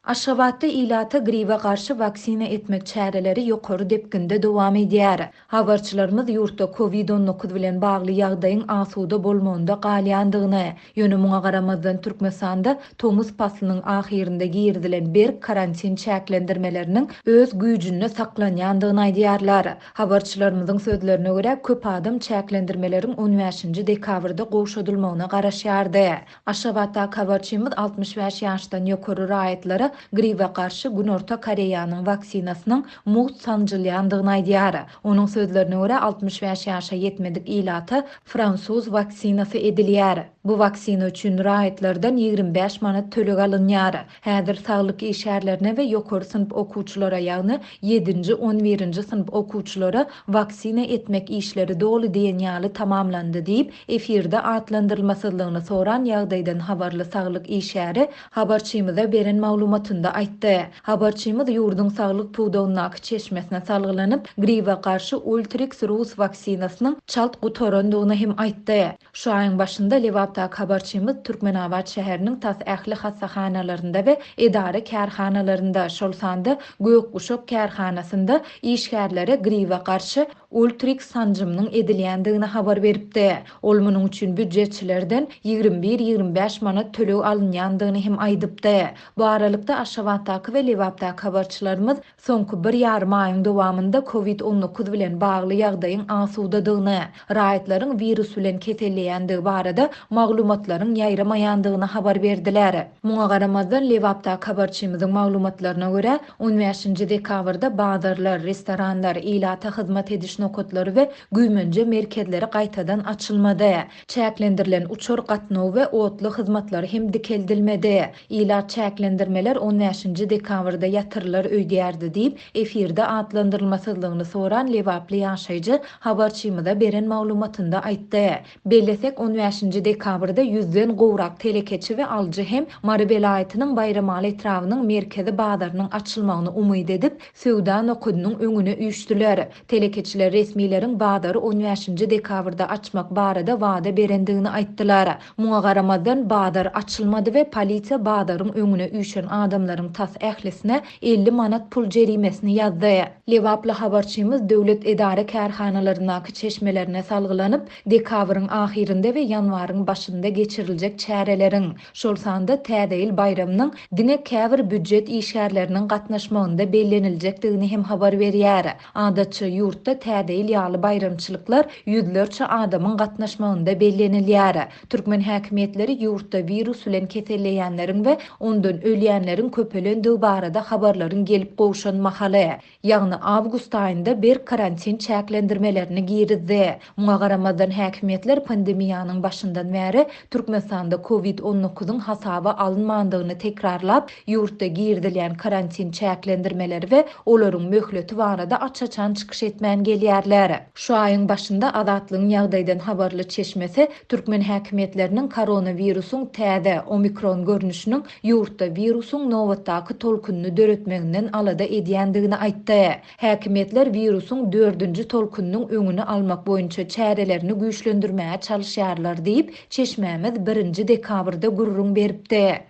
Aşgabatda ilata gribe garşy vaksina etmek çäreleri ýokary depginde dowam edýär. Habarçylarymyz ýurtda COVID-19 bilen bagly ýagdaýyň asuda bolmagynda galýandygyny, ýöne muňa garamazdan Türkmenistanda tomuz paslynyň ahirinde girdilen bir karantin çäklendirmeleriniň öz güýjünde saklanýandygyny aýdýarlar. Habarçylarymyzyň sözlerine görä, köp adam çäklendirmeleriň 15-nji dekabrda gowşadylmagyna garaşýardy. Aşgabatda habarçymyz 65 ýaşdan ýokary raýatlara gribe garşy Günorta Koreýanyň vaksinasynyň muht sanjylýandygyny aýdýar. Onuň sözlerine görä 65 ýaşa ýetmedik ilata fransuz vaksinasy edilýär. Bu vaksina üçin raýatlardan 25 manat tölegi alynýar. Häzir saglyk işgärlerine we ýokary synp okuwçylara ýagny 7-nji 11-nji synp okuwçylara vaksina etmek işleri dolu diýen ýaly tamamlandy diýip efirde atlandyrylmasynlygyny soran ýagdaýdan habarly saglyk işgäri habarçymyza beren maglumatynda aýtdy. Habarçymyz ýurdun saglyk puwdawyndaky çeşmesine salgylanyp gribe garşy Ultrix Rus vaksinasynyň çalt gutorandygyny hem aýtdy. Şu aýyň başynda Lewapda habarçymyz Türkmenabad şäheriniň tas ähli hassahanalarynda we edara kärhanalarynda şol sanda Gökguşak kärhanasynda işgärlere gribe garşy Ultrix sanjymynyň edilýändigini habar beripdi. Ol munyň üçin büdjetçilerden 21-25 manat tölegi alynýandygyny hem aýdypdy. Bu aralykda Aşgabatdaky we Lewapdaky habarçylarymyz soňky bir ýarym aýyň dowamynda COVID-19 bilen bagly ýagdaýyň asudadygyny, raýatlaryň virus bilen keselleýändigi barada maglumatlaryň ýaýramaýandygyny habar berdiler. Muňa garamazdan Lewapdaky habarçymyzyň maglumatlaryna görä 15-nji dekabrda bazarlar, restoranlar, ilata hyzmat ediş nokatlary we güýmenje merkezleri gaýtadan açylmady. Çäklendirilen uçur gatnaw we otly hyzmatlary hem dikeldilmedi. Ilat çäklendirmeler 15-nji dekabrda ýatyrlar öýdýärdi diýip efirde atlandyrylmasynlygyny soran Lewaply ýaşaýjy habarçymyza beren maglumatynda aýtdy. Bellesek 15-nji dekabrda 100den gowrak telekeçi we aljy hem Mary vilayatynyň Bayramaly etrawynyň merkezi bazarynyň açylmagyny umyd edip Söwda nokudynyň öňüne üýtdiler. Telekeçiler resmiýetiň bazary 15-nji dekabrda açmak barada wada berendigini aýtdylar. Muňa garamazdan bazar açylmady we polisiýa bazaryň öňüne üýşen adamlaryň tas ählisine 50 manat pul jerimesini ýazdy. Lewaply habarçymyz döwlet edara kärhanalaryndaky çeşmelerine salgylanyp dekabryň ahirinde we ýanwaryň başynda geçiriljek çäreleriň, şol sanda täze bayramynyň dinek käbir büdjet işgärleriniň gatnaşmagynda belleniljakdygyny hem habar berýär. Adatça ýurtda täze ýaly bayramçylyklar ýüzlerçe adamyň gatnaşmagynda bellenilýär. Türkmen häkimetleri ýurtda virus bilen keselleýänleriň we ondan ölýänleriň köpelendiği barada habarlaryň gelip gowşan mahaly, ýagny awgust aýynda bir karantin çäklendirmelerini girizdi. Muňa garamazdan häkimetler pandemiýanyň başyndan bäri Türkmenistanda COVID-19-yň hasaba alynmandygyny tekrarlap, ýurtda girdilýän karantin çäklendirmeleri we olaryň möhleti barada açaçan çykyş etmän gelýärler. Şu aýyň başynda Azatlygyň ýagdaýdan habarly çeşmesi Türkmen häkimetleriniň koronawirusyň täze omikron görnüşiniň ýurtda virusyň nowatdaky tolkunny döretmeginden alada edýändigini aýtdy. Häkimetler virusyň 4-nji tolkunynyň öňüni almak boýunça çärelerini güýçlendirmäge çalyşýarlar diýip çeşmemiz 1-nji dekabrda gurrun beripdi.